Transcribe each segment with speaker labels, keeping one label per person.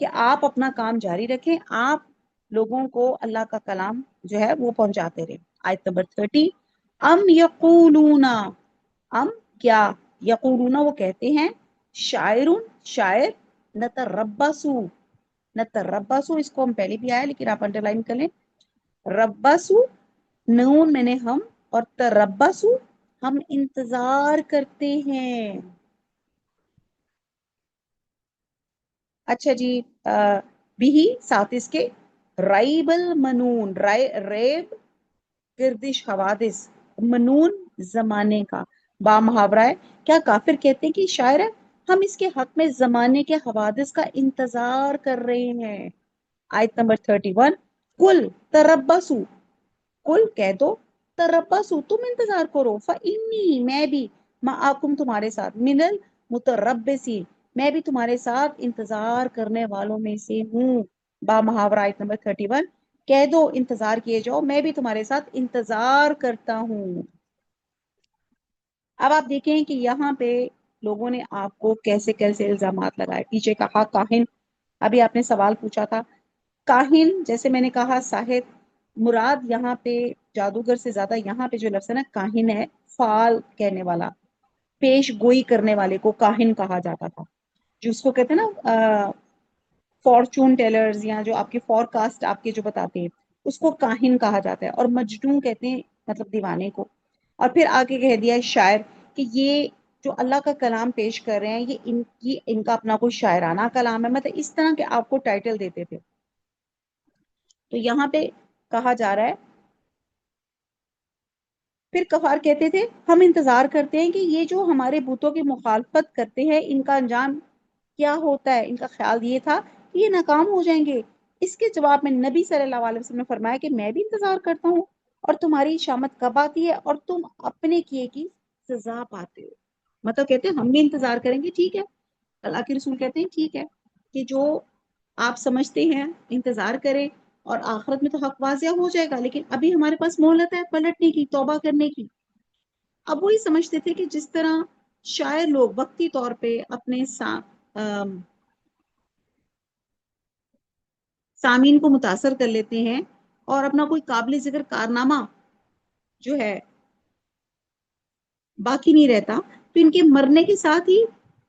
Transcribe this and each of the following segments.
Speaker 1: کہ آپ اپنا کام جاری رکھیں، آپ لوگوں کو اللہ کا کلام جو ہے وہ پہنچاتے رہیں۔ آیت نمبر 30، ام یقولون، ام کیا، یقولون وہ کہتے ہیں، شاعر، شاعر، نتربسو، نتربسو اس کو ہم پہلے بھی آیا لیکن آپ انڈر لائن کر لیں، ربسو نون میں نے ہم، اور تربسو ہم انتظار کرتے ہیں۔ اچھا جی، بھی ساتھ اس کے ریب المنون، ریب گردش حوادث، منون زمانے کا، با محاورہ ہے۔ کیا کافر کہتے ہیں کہ شاعر ہے؟ ہم اس کے حق میں زمانے کے حوادث کا انتظار کر رہے ہیں۔ آیت نمبر 31، کل تربسو، کل کہہ دو، تربسو تم انتظار کرو، فإنی میں بھی، معاکم تمہارے ساتھ، من المتربسین میں بھی تمہارے ساتھ انتظار کرنے والوں میں سے ہوں۔ با محاورہ آیت نمبر 31، کہہ دو انتظار کیے جاؤ، میں بھی تمہارے ساتھ انتظار کرتا ہوں۔ اب آپ دیکھیں کہ یہاں پہ لوگوں نے آپ کو کیسے کیسے الزامات لگائے۔ پیچھے کہا کاہن، ابھی آپ نے سوال پوچھا تھا، کاہن جیسے میں نے کہا ساحر، مراد یہاں پہ جادوگر سے زیادہ یہاں پہ جو لفظ ہے نا کاہن ہے، فال کہنے والا، پیش گوئی کرنے والے کو کاہن کہا جاتا تھا، جس کو کہتے ہیں نا فارچون ٹیلرز، یا جو آپ کے فور کاسٹ آپ کے جو بتاتے ہیں اس کو کاہن کہا جاتا ہے، اور مجنون کہتے ہیں مطلب دیوانے کو۔ اور پھر آگے کہہ دیا ہے شاعر، کہ یہ جو اللہ کا کلام پیش کر رہے ہیں یہ ان کا اپنا کوئی شاعرانہ کلام ہے، مطلب اس طرح کے آپ کو ٹائٹل دیتے تھے۔ تو یہاں پہ کہا جا رہا ہے، پھر کفار کہتے تھے ہم انتظار کرتے ہیں کہ یہ جو ہمارے بتوں کی مخالفت کرتے ہیں ان کا انجام کیا ہوتا ہے، ان کا خیال یہ تھا کہ یہ ناکام ہو جائیں گے۔ اس کے جواب میں نبی صلی اللہ علیہ وسلم نے فرمایا کہ میں بھی انتظار کرتا ہوں، اور تمہاری شامت کب آتی ہے اور تم اپنے کیے کی سزا پاتے ہو۔ مطلب کہتے ہیں ہم بھی انتظار کریں گے، ٹھیک ہے، اللہ کے رسول کہتے ہیں ٹھیک ہے کہ جو آپ سمجھتے ہیں انتظار کریں، اور آخرت میں تو حق واضح ہو جائے گا، لیکن ابھی ہمارے پاس مہلت ہے پلٹنے کی، توبہ کرنے کی۔ اب وہی سمجھتے تھے کہ جس طرح شاعر لوگ وقتی طور پہ اپنے سامعین کو متاثر کر لیتے ہیں اور اپنا کوئی قابل ذکر کارنامہ جو ہے باقی نہیں رہتا، تو ان کے مرنے کے ساتھ ہی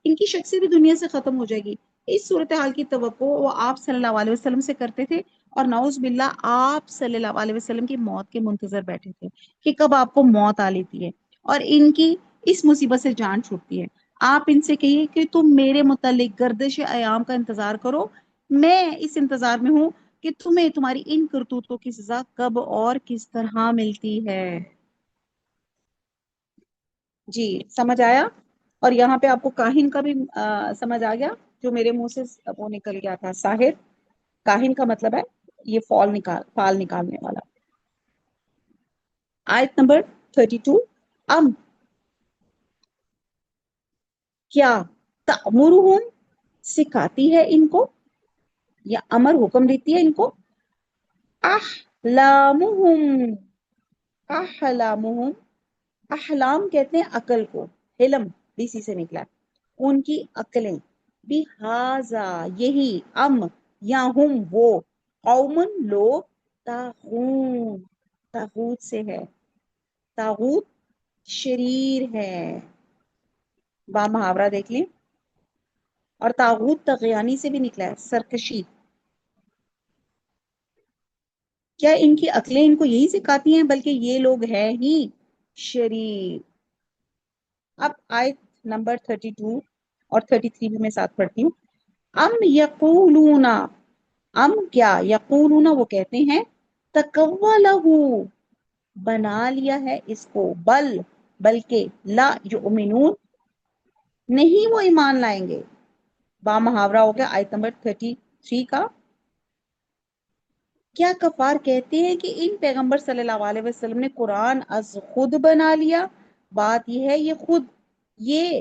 Speaker 1: ان کی شخصیت بھی دنیا سے ختم ہو جائے گی۔ اس صورتحال کی توقع وہ آپ صلی اللہ علیہ وسلم سے کرتے تھے، اور نعوذ باللہ آپ صلی اللہ علیہ وسلم کی موت کے منتظر بیٹھے تھے کہ کب آپ کو موت آ لیتی ہے اور ان کی اس مصیبت سے جان چھوٹتی ہے۔ آپ ان سے کہیے کہ تم میرے متعلق گردش ایام کا انتظار کرو، میں اس انتظار میں ہوں کہ تمہیں تمہاری ان کرتوتوں کی سزا کب اور کس طرح ملتی ہے۔ جی سمجھ آیا؟ اور یہاں پہ آپ کو کاہن کا بھی سمجھ آ گیا، جو میرے منہ سے وہ نکل گیا تھا، ساحر، کاہن کا مطلب ہے یہ فال نکالنے والا۔ آیت نمبر 32، ام کیا، تأمرہم سکھاتی ہے ان کو، یا امر حکم دیتی ہے ان کو، احلامہم، احلامہم، احلام کہتے ہیں عقل کو، حلم اسی سے نکلا، ان کی عقلیں، بہذا یہی، ام یا ہم وہ، قومن لوگ، طاغون، طاغوت سے ہے، طاغوت شریر ہے، با محاورہ دیکھ لیں، اور طاغوت طغیانی سے بھی نکلا ہے، سرکشی۔ کیا ان کی عقلیں ان کو یہی سکھاتی ہیں؟ بلکہ یہ لوگ ہیں ہی شریر۔ اب آیت نمبر 32 اور 33 بھی میں ساتھ پڑھتی ہوں، ام یقولون، ام کیا، یقولون وہ کہتے ہیں، تقولہ بنا لیا ہے اس کو، بلکہ لا یؤمنون نہیں وہ ایمان لائیں گے۔ با محاورہ ہو گیا آیت نمبر 33 کا، کیا کفار کہتے ہیں کہ ان پیغمبر صلی اللہ علیہ وسلم نے قرآن از خود بنا لیا؟ بات یہ ہے یہ خود یہ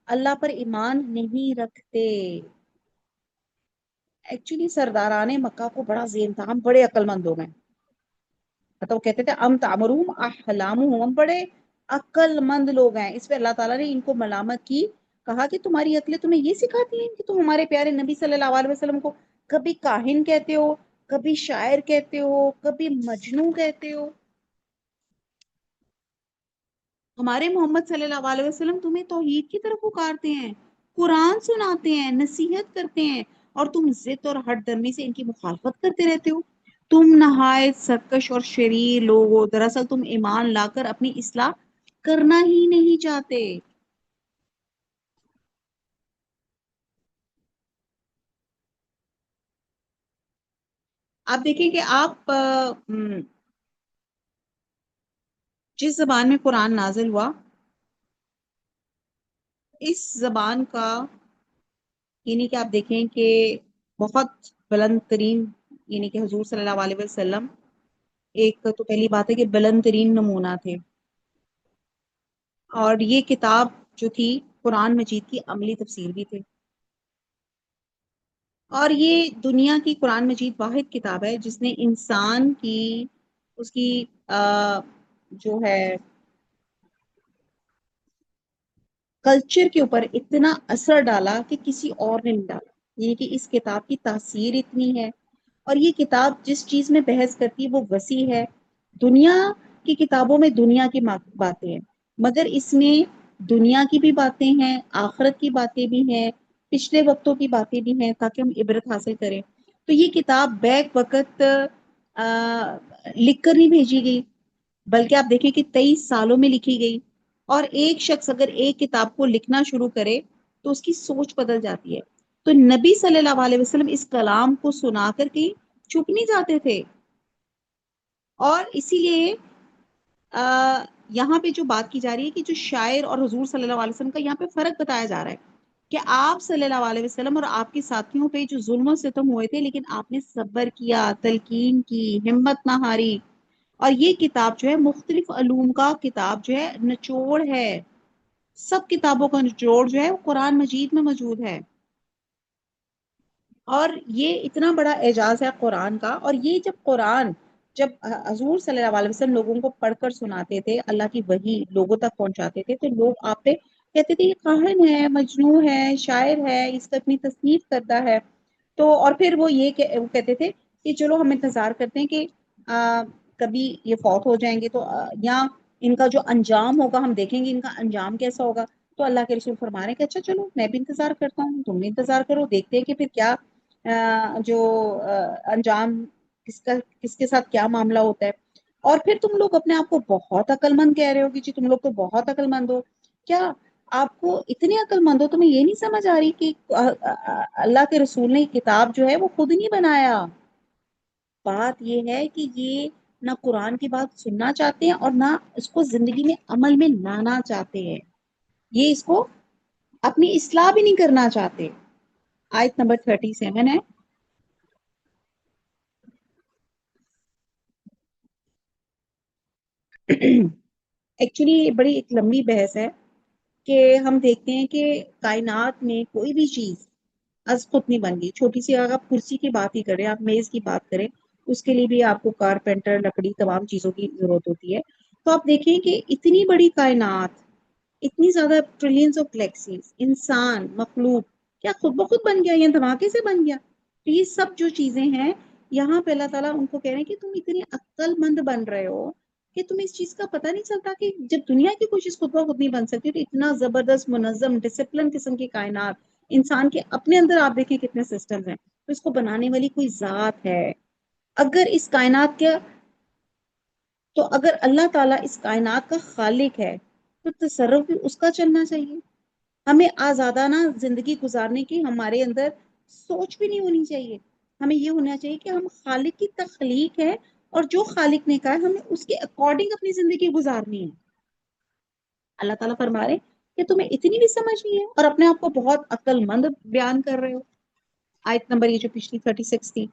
Speaker 1: اللہ پر ایمان نہیں رکھتے۔ ایکچولی سرداران مکہ کو بڑا ذہن تھا، ہم بڑے عقل مند لوگ ہیں، تو وہ کہتے تھے ام تعمرہم احلامہم، ہم بڑے عقل مند لوگ ہیں۔ اس پہ اللہ تعالیٰ نے ان کو ملامت کی، کہا کہ تمہاری عقلیں تمہیں یہ سکھاتی ہیں کہ تم ہمارے پیارے نبی صلی اللہ علیہ وسلم کو کبھی کاہن کہتے ہو، کبھی شاعر کہتے ہو، کبھی مجنوں کہتے ہو. ہمارے محمد صلی اللہ علیہ وسلم تمہیں توحید کی طرف پکارتے ہیں، قرآن سناتے ہیں، نصیحت کرتے ہیں، اور تم ضد اور ہٹ درمی سے ان کی مخالفت کرتے رہتے ہو. تم نہایت سرکش اور شریر لوگ ہو. دراصل تم ایمان لا کر اپنی اصلاح کرنا ہی نہیں چاہتے. آپ دیکھیں کہ آپ جس زبان میں قرآن نازل ہوا، اس زبان کا یعنی کہ آپ دیکھیں کہ بہت بلند ترین، یعنی کہ حضور صلی اللہ علیہ وسلم ایک تو پہلی بات ہے کہ بلند ترین نمونہ تھے، اور یہ کتاب جو تھی قرآن مجید کی عملی تفسیر بھی تھے. اور یہ دنیا کی قرآن مجید واحد کتاب ہے جس نے انسان کی اس کی جو ہے کلچر کے اوپر اتنا اثر ڈالا کہ کسی اور نے نہیں ڈالا. یعنی کہ اس کتاب کی تاثیر اتنی ہے. اور یہ کتاب جس چیز میں بحث کرتی ہے وہ وسیع ہے. دنیا کی کتابوں میں دنیا کی باتیں ہیں، مگر اس میں دنیا کی بھی باتیں ہیں، آخرت کی باتیں بھی ہیں، پچھلے وقتوں کی باتیں بھی ہیں، تاکہ ہم عبرت حاصل کریں. تو یہ کتاب بیک وقت لکھ کر نہیں بھیجی گئی، بلکہ آپ دیکھیں کہ 23 سالوں میں لکھی گئی. اور ایک شخص اگر ایک کتاب کو لکھنا شروع کرے تو اس کی سوچ بدل جاتی ہے. تو نبی صلی اللہ علیہ وسلم اس کلام کو سنا کر کہیں چھپ نہیں جاتے تھے. اور اسی لیے یہاں پہ جو بات کی جا رہی ہے کہ جو شاعر اور حضور صلی اللہ علیہ وسلم کا یہاں پہ فرق بتایا جا رہا ہے کہ آپ صلی اللہ علیہ وسلم اور آپ کے ساتھیوں پہ جو ظلم و ستم ہوئے تھے، لیکن آپ نے صبر کیا، تلقین کی، ہمت نہ ہاری. اور یہ کتاب جو ہے مختلف علوم کا کتاب جو ہے نچوڑ ہے. سب کتابوں کا نچوڑ جو ہے وہ قرآن مجید میں موجود ہے. اور یہ اتنا بڑا اعجاز ہے قرآن کا. اور یہ جب حضور صلی اللہ علیہ وسلم لوگوں کو پڑھ کر سناتے تھے، اللہ کی وحی لوگوں تک پہنچاتے تھے، تو لوگ آپ پہ کہتے تھے یہ کاہن ہے، مجنوں ہے، شاعر ہے، اس کا اپنی تصنیف کرتا ہے. تو اور پھر وہ وہ کہتے تھے کہ چلو ہم انتظار کرتے ہیں کہ کبھی یہ فوت ہو جائیں گے تو یا ان کا جو انجام ہوگا ہم دیکھیں گے ان کا انجام کیسا ہوگا. تو اللہ کے رسول فرما رہے ہیں کہ اچھا چلو میں بھی انتظار کرتا ہوں، تم بھی انتظار کرو، دیکھتے ہیں کہ پھر کیا جو انجام کس کے ساتھ کیا معاملہ ہوتا ہے. اور پھر تم لوگ اپنے آپ کو بہت عقل مند کہہ رہے ہو کہ جی تم لوگ تو بہت عقل مند ہو. کیا آپ کو اتنے عقل مند ہو تمہیں یہ نہیں سمجھ آ رہی کہ اللہ کے رسول نے کتاب جو ہے وہ خود نہیں بنایا. بات یہ ہے کہ یہ نہ قرآن کی بات سننا چاہتے ہیں اور نہ اس کو زندگی میں عمل میں لانا چاہتے ہیں. یہ اس کو اپنی اصلاح بھی نہیں کرنا چاہتے. آیت نمبر 37 ہے. ایکچولی یہ بڑی ایک لمبی بحث ہے کہ ہم دیکھتے ہیں کہ کائنات میں کوئی بھی چیز از خود نہیں بن گئی. چھوٹی سی اگر آپ کرسی کی بات ہی کریں، آپ میز کی بات کریں، اس کے لیے بھی آپ کو کارپینٹر، لکڑی، تمام چیزوں کی ضرورت ہوتی ہے. تو آپ دیکھیں کہ اتنی بڑی کائنات، اتنی زیادہ ٹریلینز آف گلیکسیز، انسان، مخلوق، کیا خود بخود بن گیا یا دھماکے سے بن گیا؟ تو یہ سب جو چیزیں ہیں یہاں پہ اللہ تعالیٰ ان کو کہہ رہے ہیں کہ تم اتنی عقل مند بن رہے ہو کہ تمہیں اس چیز کا پتہ نہیں چلتا کہ جب دنیا کی کوئی چیز خود بخود نہیں بن سکتی تو اتنا زبردست منظم ڈسپلن قسم کی کائنات، انسان کے اپنے اندر آپ دیکھیں کتنے سسٹم ہیں، تو اس کو بنانے والی کوئی ذات ہے. اگر اس کائنات کے تو اگر اللہ تعالیٰ اس کائنات کا خالق ہے تو تصرف بھی اس کا چلنا چاہیے. ہمیں آزادانہ زندگی گزارنے کی ہمارے اندر سوچ بھی نہیں ہونی چاہیے. ہمیں یہ ہونا چاہیے کہ ہم خالق کی تخلیق ہے اور جو خالق نے کہا ہے ہمیں اس کے اکارڈنگ اپنی زندگی گزارنی ہے. اللہ تعالیٰ فرما رہے کہ تمہیں اتنی بھی سمجھ نہیں ہے اور اپنے آپ کو بہت عقل مند بیان کر رہے ہو. آیت نمبر یہ جو پچھلی 36 تھی.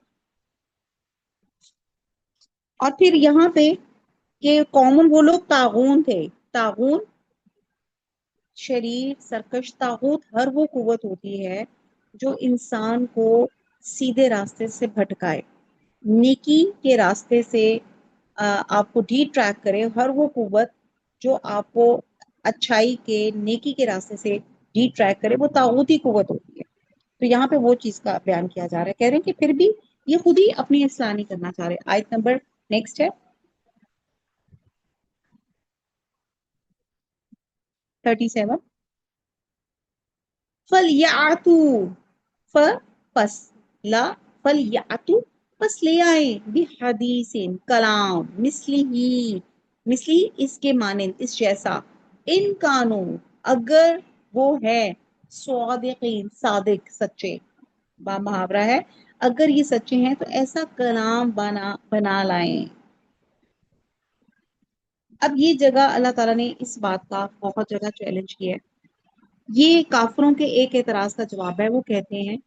Speaker 1: اور پھر یہاں پہ کہ قوم وہ لوگ طاغون تھے. طاغون شریر، سرکش. طاغوت ہر وہ قوت ہوتی ہے جو انسان کو سیدھے راستے سے بھٹکائے، نیکی کے راستے سے آپ کو ڈی ٹریک کرے. ہر وہ قوت جو آپ کو اچھائی کے، نیکی کے راستے سے ڈی ٹریک کرے، وہ طاغوتی قوت ہوتی ہے. تو یہاں پہ وہ چیز کا بیان کیا جا رہا ہے، کہہ رہے ہیں کہ پھر بھی یہ خود ہی اپنی اصلاح نہیں کرنا چاہ رہے. آیت نمبر نیکسٹ ہے 37. فَلْيَعْتُوا پس لا فَلْيَعْتُوا پس لے آئے بحدیث کلام مثلی اس کے مانند، اس جیسا، ان کانو اگر وہ ہے صادقین صادق سچے. با محاورہ ہے، اگر یہ سچے ہیں تو ایسا کلام بنا لائیں. اب یہ جگہ اللہ تعالیٰ نے اس بات کا بہت جگہ چیلنج کیا ہے. یہ کافروں کے ایک اعتراض کا جواب ہے. وہ کہتے ہیں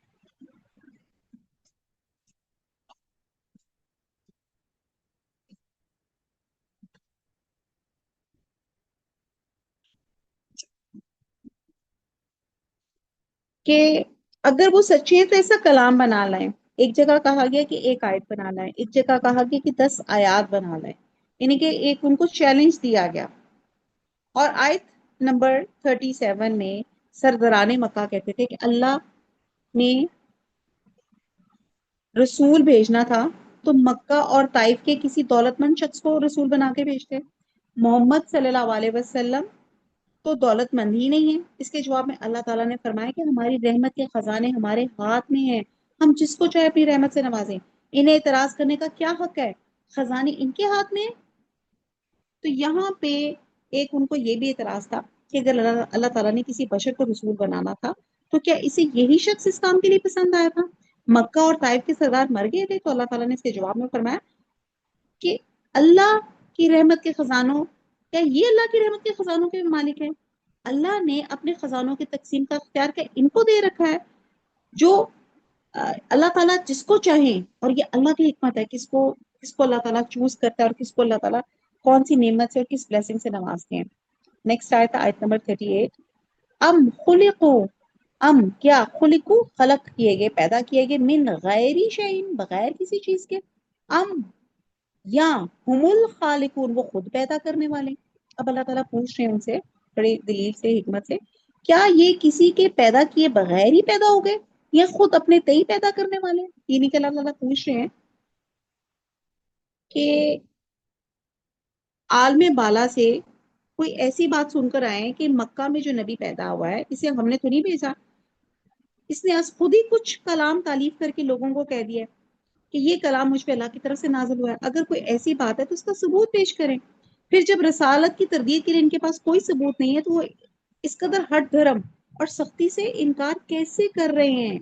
Speaker 1: کہ اگر وہ سچے ہیں تو ایسا کلام بنا لائیں. ایک جگہ کہا گیا کہ ایک آیت بنا لائیں، ایک جگہ کہا گیا کہ 10 آیات بنا لائیں، یعنی کہ ایک ان کو چیلنج دیا گیا. اور آیت نمبر 37 میں سرداران مکہ کہتے تھے کہ اللہ نے رسول بھیجنا تھا تو مکہ اور طائف کے کسی دولت مند شخص کو رسول بنا کے بھیجتے. محمد صلی اللہ علیہ وسلم تو دولت مند ہی نہیں ہے. اس کے جواب میں اللہ تعالیٰ نے فرمایا کہ ہماری رحمت کے خزانے ہمارے ہاتھ میں ہیں، ہم جس کو چاہے اپنی رحمت سے نوازیں. انہیں اعتراض کرنے کا کیا حق ہے؟ خزانے ان کے ہاتھ میں ہیں. تو یہاں پہ ایک ان کو یہ بھی اعتراض تھا کہ اگر اللہ تعالیٰ نے کسی بشر کو رسول بنانا تھا تو کیا اسے یہی شخص اس کام کے لیے پسند آیا تھا؟ مکہ اور طائف کے سردار مر گئے تھے تو اللہ تعالیٰ نے اس کے جواب میں فرمایا کہ اللہ کی رحمت کے خزانوں، کیا یہ اللہ کی رحمت کے خزانوں کے مالک ہیں؟ اللہ نے اپنے خزانوں کی تقسیم کا اختیار کیا ان کو دے رکھا ہے. جو اللہ تعالیٰ جس کو چاہیں، اور یہ اللہ کی حکمت ہے کس کو اللہ تعالیٰ چوز کرتا ہے اور کس کو اللہ تعالیٰ کون سی نعمت سے اور کس بلیسنگ سے نوازتے ہیں. نیکسٹ آیت آیت نمبر 38. ام خلقو کیا خلقو خلق کیے گئے، پیدا کیے گئے، من غیر شیء بغیر کسی چیز کے، ام یا ہم الخالقون وہ خود پیدا کرنے والے. اب اللہ تعالیٰ پوچھ رہے ہیں ان سے بڑی دلیل سے، حکمت سے، کیا یہ کسی کے پیدا کیے بغیر ہی پیدا ہو گئے یا خود اپنے تئی پیدا کرنے والے ہیں؟ یہ نہیں کہ اللہ تعالیٰ پوچھ رہے ہیں کہ عالم بالا سے کوئی ایسی بات سن کر آئے کہ مکہ میں جو نبی پیدا ہوا ہے اسے ہم نے تو نہیں بھیجا، اس نے خود ہی کچھ کلام تالیف کر کے لوگوں کو کہہ دیا کہ یہ کلام مجھ پہ اللہ کی طرف سے نازل ہوا ہے. اگر کوئی ایسی بات ہے تو اس کا ثبوت پیش کریں. پھر جب رسالت کی تردید کے لیے ان کے پاس کوئی ثبوت نہیں ہے تو وہ اس قدر ہٹ دھرم اور سختی سے انکار کیسے کر رہے ہیں،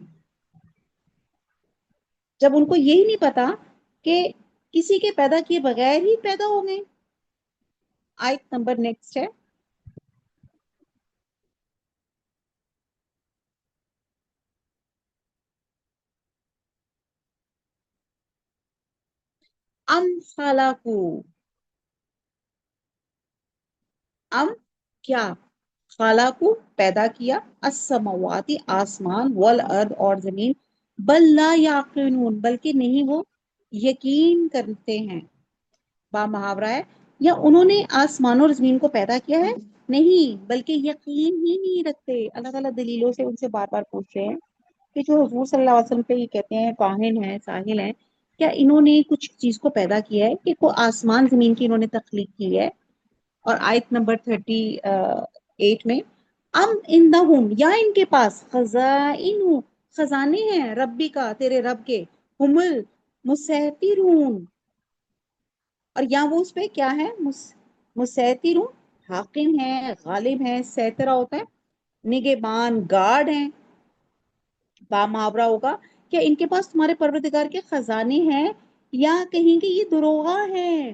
Speaker 1: جب ان کو یہی نہیں پتا کہ کسی کے پیدا کیے بغیر ہی پیدا ہو گئے. آیت نمبر نیکسٹ ہے ام خلقو ام کیا خلقو پیدا کیا السماواتی آسمان والارض اور زمین بل لا یعقلون بلکہ نہیں وہ یقین کرتے ہیں. با محاورہ ہے، یا انہوں نے آسمان اور زمین کو پیدا کیا ہے؟ نہیں، بلکہ یقین ہی نہیں رکھتے. اللہ تعالیٰ دلیلوں سے ان سے بار بار پوچھ رہے ہیں کہ جو حضور صلی اللہ علیہ وسلم پہ یہ کہتے ہیں کاہن ہیں ساحل ہیں، کیا انہوں نے کچھ چیز کو پیدا کیا ہے کہ کو آسمان زمین کی انہوں نے تخلیق کی ہے؟ اور آیت نمبر 38 میں ام عندہم یا ان کے پاس خزائن خزانے ہیں ربی کا تیرے رب کے، ہم المسیطرون اور یہاں وہ اس پہ کیا ہے مسیطرون حاکم ہے، غالب ہے. سیطرہ ہوتا ہے نگہبان، گارڈ ہیں. با محاورہ ہوگا کہ ان کے پاس تمہارے پروردگار کے خزانے ہیں یا کہیں گے یہ دروغہ ہے.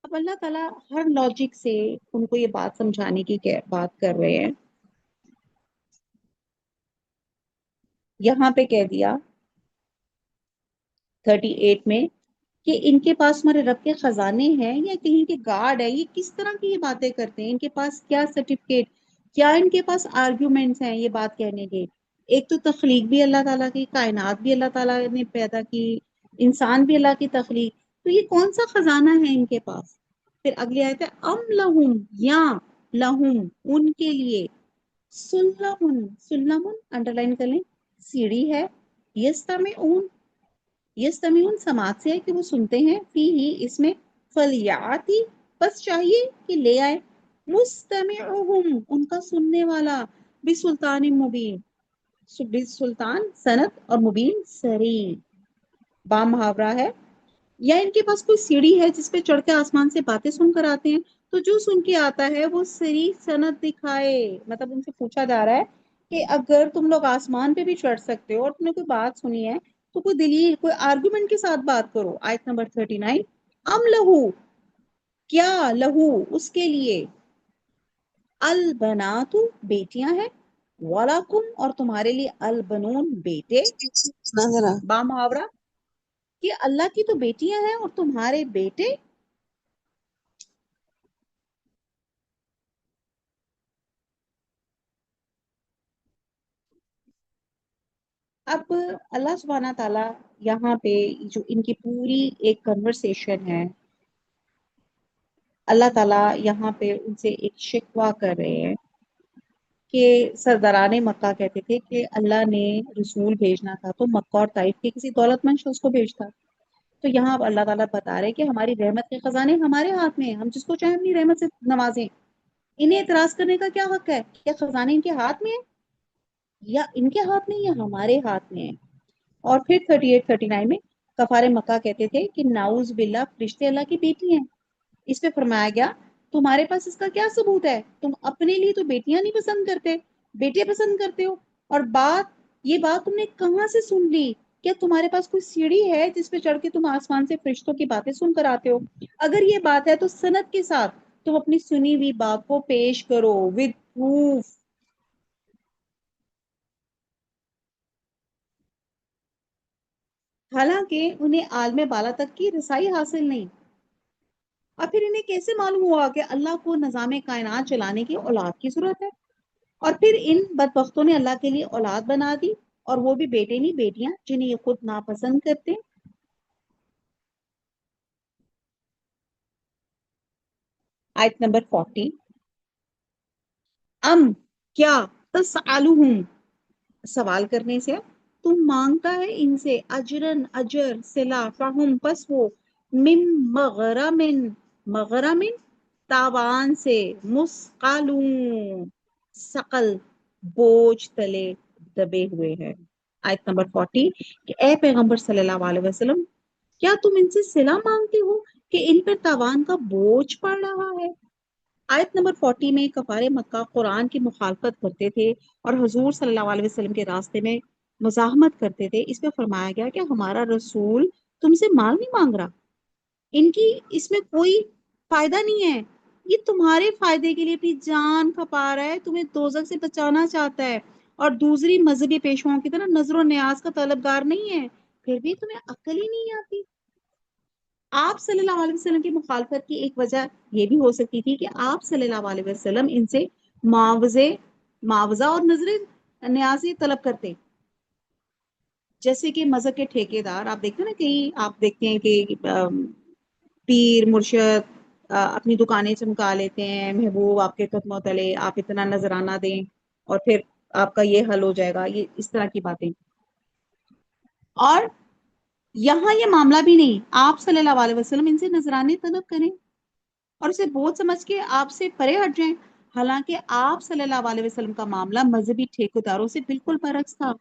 Speaker 1: اب اللہ تعالیٰ ہر لاجک سے ان کو یہ بات سمجھانے کی بات کر رہے ہیں. یہاں پہ کہہ دیا 38 میں کہ ان کے پاس ہمارے رب کے خزانے ہیں یا کہیں کے گارڈ ہے. یہ کس طرح کی یہ باتیں کرتے ہیں؟ ان کے پاس کیا سرٹیفکیٹ، کیا ان کے پاس آرگیومنٹس ہیں یہ بات کہنے کے؟ ایک تو تخلیق بھی اللہ تعالیٰ کی، کائنات بھی اللہ تعالیٰ نے پیدا کی، انسان بھی اللہ کی تخلیق، تو یہ کون سا خزانہ ہے ان کے پاس؟ پھر اگلی آیت ہے ام لہم یا لہم ان کے لیے سلم سلم انڈر لائن کر لیں سیڑھی ہے یستمعون یستمعون سماعت سے ہے کہ وہ سنتے ہیں فی ہی اس میں فلیاتی بس چاہیے کہ لے آئے مستمعهم ان کا سننے والا بسلطان مبین سلطان سند اور مبین سری با محاورہ ہے یا ان کے پاس کوئی سیڑھی ہے جس پہ چڑھ کے آسمان سے باتیں سن کر آتے ہیں تو جو سن کے آتا ہے وہ سری سند دکھائے مطلب ان سے پوچھا جا رہا ہے کہ اگر تم لوگ آسمان پہ بھی چڑھ سکتے ہو اور تم نے کوئی بات سنی ہے تو کوئی دلیل کوئی آرگومنٹ کے ساتھ بات کرو آیت نمبر 39 ام لہو کیا لہو اس کے لیے البنات بیٹیاں ہیں وَلَكُمْ اور تمہارے لیے البنون بیٹے
Speaker 2: نظر آ
Speaker 1: با محاورہ کہ اللہ کی تو بیٹیاں ہیں اور تمہارے بیٹے اب اللہ سبحانہ تعالیٰ یہاں پہ جو ان کی پوری ایک کنورسیشن ہے اللہ تعالیٰ یہاں پہ ان سے ایک شکوہ کر رہے ہیں کہ سرداران مکہ کہتے تھے کہ اللہ نے رسول بھیجنا تھا تو مکہ اور طائف کے کسی دولت مند شخص کو بھیجتا تو یہاں اب اللہ تعالیٰ بتا رہے کہ ہماری رحمت کے خزانے ہمارے ہاتھ میں ہیں ہم جس کو چاہیں اپنی رحمت سے نوازیں انہیں اعتراض کرنے کا کیا حق ہے کیا خزانے ان کے ہاتھ میں ہیں یا ان کے ہاتھ میں یا ہمارے ہاتھ میں ہیں اور پھر 38 39 میں کفار مکہ کہتے تھے کہ ناؤز باللہ فرشتے اللہ کی بیٹی ہیں اس پہ فرمایا گیا تمہارے پاس اس کا کیا ثبوت ہے تم اپنے لیے تو بیٹیاں نہیں پسند کرتے بیٹے پسند کرتے ہو اور یہ بات تم نے کہاں سے سن لی کیا تمہارے پاس کوئی سیڑھی ہے جس پہ چڑھ کے تم آسمان سے فرشتوں کی باتیں سن کر آتے ہو اگر یہ بات ہے تو سند کے ساتھ تم اپنی سنی ہوئی بات کو پیش کرو ود پروف حالانکہ انہیں عالم بالا تک کی رسائی حاصل نہیں اور پھر انہیں کیسے معلوم ہوا کہ اللہ کو نظام کائنات چلانے کی اولاد کی ضرورت ہے اور پھر ان بدبختوں نے اللہ کے لیے اولاد بنا دی اور وہ بھی بیٹے نہیں بیٹیاں جنہیں یہ خود ناپسند کرتے آیت نمبر 40 ام کیا تسألہم سوال کرنے سے تم مانگتا ہے ان سے اجرن اجر صلہ فہم پس وہ من مغرمن تاوان سے مسقالون سقل بوجھ تلے دبے ہوئے ہیں آیت نمبر 40 کہ اے پیغمبر صلی اللہ علیہ وسلم کیا تم ان سے صلہ مانگتے ہو کہ ان پر تاوان کا بوجھ پڑ رہا ہے آیت نمبر 40 میں کفار مکہ قرآن کی مخالفت کرتے تھے اور حضور صلی اللہ علیہ وسلم کے راستے میں مزاحمت کرتے تھے اس پہ فرمایا گیا کہ ہمارا رسول تم سے مال نہیں مانگ رہا ان کی اس میں کوئی فائدہ نہیں ہے یہ تمہارے فائدے کے لیے اپنی جان کھپا رہا ہے تمہیں دوزخ سے بچانا چاہتا ہے اور دوسری مذہبی پیشواؤں کی طرح نظر و نیاز کا طلبگار نہیں ہے پھر بھی تمہیں عقل ہی نہیں آتی آپ صلی اللہ علیہ وسلم کی مخالفت کی ایک وجہ یہ بھی ہو سکتی تھی کہ آپ صلی اللہ علیہ وسلم ان سے معاوضہ اور نظر نیازی طلب کرتے جیسے کہ مذہب کے ٹھیکے دار آپ دیکھتے ہیں نا کہیں آپ دیکھتے ہیں کہ پیر مرشد اپنی دکانیں چمکا لیتے ہیں محبوب آپ کے قدموں تلے آپ اتنا نذرانہ دیں اور پھر آپ کا یہ حل ہو جائے گا یہ اس طرح کی باتیں اور یہاں یہ معاملہ بھی نہیں آپ صلی اللہ علیہ وسلم ان سے نذرانے طلب کریں اور اسے بہت سمجھ کے آپ سے پرے ہٹ جائیں حالانکہ آپ صلی اللہ علیہ وسلم کا معاملہ مذہبی ٹھیکیداروں سے بالکل برعکس تھا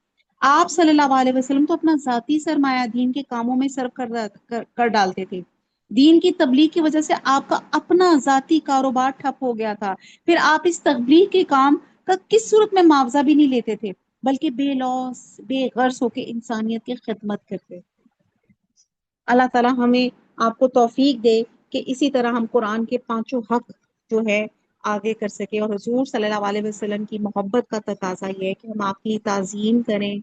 Speaker 1: آپ صلی اللہ علیہ وسلم تو اپنا ذاتی سرمایہ دین کے کاموں میں صرف کر ڈالتے تھے دین کی تبلیغ کی وجہ سے آپ کا اپنا ذاتی کاروبار ٹھپ ہو گیا تھا پھر آپ اس تبلیغ کے کام کا کس صورت میں معاوضہ بھی نہیں لیتے تھے بلکہ بے لوث بے غرض ہو کے انسانیت کی خدمت کرتے اللہ تعالی ہمیں آپ کو توفیق دے کہ اسی طرح ہم قرآن کے پانچوں حق جو ہے آگے کر سکے اور حضور صلی اللہ علیہ وسلم کی محبت کا تقاضا یہ ہے کہ ہم آپ کی تعظیم کریں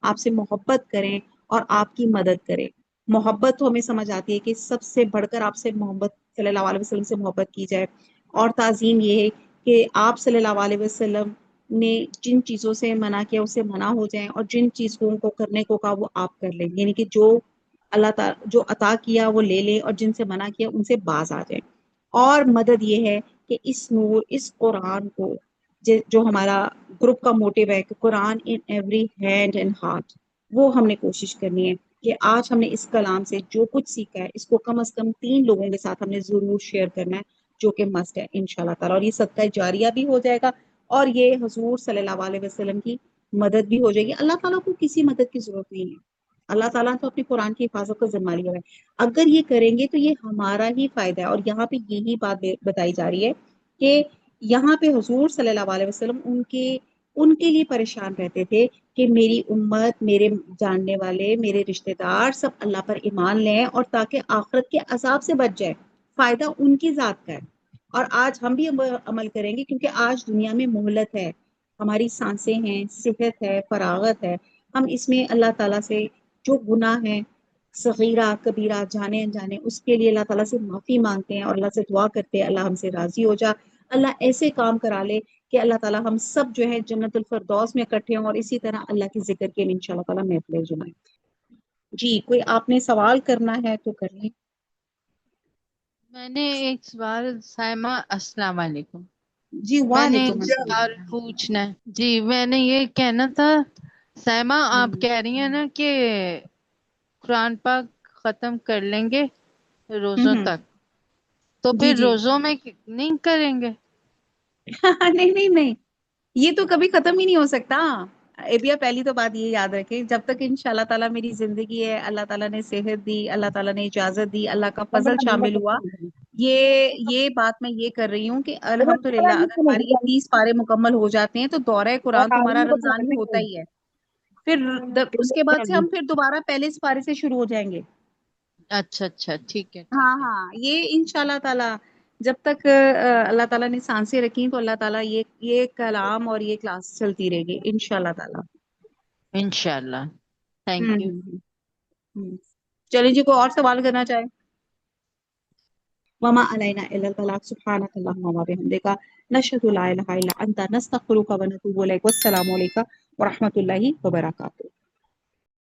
Speaker 1: آپ سے محبت کریں اور آپ کی مدد کریں محبت تو ہمیں سمجھ آتی ہے کہ سب سے بڑھ کر آپ سے محبت صلی اللہ علیہ وسلم سے محبت کی جائے اور تعظیم یہ ہے کہ آپ صلی اللہ علیہ وسلم نے جن چیزوں سے منع کیا اسے منع ہو جائیں اور جن چیزوں کو کرنے کو کہا وہ آپ کر لیں یعنی کہ جو اللہ تعالی جو عطا کیا وہ لے لے اور جن سے منع کیا ان سے باز آ جائیں اور مدد یہ ہے کہ اس نور، اس قرآن کو، جو ہمارا گروپ کا موٹیو ہے کہ Quran in every hand and heart, وہ ہم نے کوشش کرنی ہے کہ آج ہم نے اس کلام سے جو کچھ سیکھا ہے اس کو کم از کم 3 لوگوں کے ساتھ ہم نے ضرور شیئر کرنا ہے، جو کہ مسٹ ہے انشاءاللہ تعالی، اور یہ صدقہ جاریہ بھی ہو جائے گا، اور یہ حضور صلی اللہ علیہ وسلم کی مدد بھی ہو جائے گی۔ اللہ تعالیٰ کو کسی مدد کی ضرورت نہیں ہے، اللہ تعالیٰ تو اپنے قرآن کی حفاظت کا ذمہ لیا ہے۔ اگر یہ کریں گے تو یہ ہمارا ہی فائدہ ہے، اور یہاں پہ یہی بات بتائی جا رہی ہے کہ یہاں پہ حضور صلی اللہ علیہ وسلم ان کے لیے پریشان رہتے تھے کہ میری امت، میرے جاننے والے، میرے رشتہ دار سب اللہ پر ایمان لیں، اور تاکہ آخرت کے عذاب سے بچ جائے، فائدہ ان کی ذات کا ہے۔ اور آج ہم بھی عمل کریں گے، کیونکہ آج دنیا میں مہلت ہے، ہماری سانسیں ہیں، صحت ہے، فراغت ہے، ہم اس میں اللہ تعالیٰ سے جو گناہ ہے صغیرہ کبیرہ جانے انجانے، اس کے لیے اللہ تعالیٰ سے معافی مانگتے ہیں، اور اللہ سے دعا کرتے ہیں اللہ ہم سے راضی ہو جا، اللہ ایسے کام کرا لے کہ اللہ تعالیٰ ہم سب جو ہے جنت الفردوس میں اکٹھے ہوں، اور اسی طرح اللہ کے ذکر کے لیے انشاءاللہ تعالیٰ محفلیں جمائیں۔ جی کوئی آپ نے سوال کرنا ہے تو کر لیں۔
Speaker 3: میں نے ایک سوال، سائمہ السلام علیکم،
Speaker 1: جی
Speaker 3: میں نے
Speaker 1: وعلیکم
Speaker 3: ایک سوال
Speaker 1: السلام۔
Speaker 3: پوچھنا ہے جی، میں نے یہ کہنا تھا، سائمہ آپ کہہ رہی ہیں نا کہ قرآن پاک ختم کر لیں گے روزوں
Speaker 1: ہوں
Speaker 3: تک، تو
Speaker 1: جی
Speaker 3: پھر
Speaker 1: جی
Speaker 3: روزوں میں نہیں کریں گے؟
Speaker 1: نہیں نہیں نہیں، یہ تو کبھی ختم ہی نہیں ہو سکتا۔ ابیا پہلی تو بات یہ یاد رکھیں، جب تک انشاءاللہ تعالیٰ میری زندگی ہے، اللہ تعالیٰ نے صحت دی، اللہ تعالیٰ نے اجازت دی، اللہ کا فضل شامل ہوا، یہ بات میں یہ کر رہی ہوں کہ الحمدللہ اگر ہمارے یہ 30 پارے مکمل ہو جاتے ہیں تو دورہ قرآن تو ہمارا رمضان میں ہوتا ہی ہے، پھر اس کے بعد سے ہم پھر دوبارہ پہلے اس پارے سے شروع ہو جائیں گے۔
Speaker 3: اچھا اچھا، ٹھیک ہے
Speaker 1: ہاں
Speaker 3: ٹھیک ہے،
Speaker 1: ہاں، یہ انشاءاللہ تعالی جب تک اللہ تعالیٰ نے سانسیں رکھی تو اللہ تعالیٰ یہ کلام اور یہ کلاس چلتی رہے گی انشاءاللہ تعالی۔
Speaker 3: انشاءاللہ، تھینک یو۔
Speaker 1: چلیں جی، کوئی اور سوال کرنا چاہے؟ وما علینا الا البلاغ، سبحانک اللہم و بحمدک، نشہد لا الہ الا انت، نستغفرک و نتوب الیک، والسلام علیکم ورحمۃ اللہ وبرکاتہ۔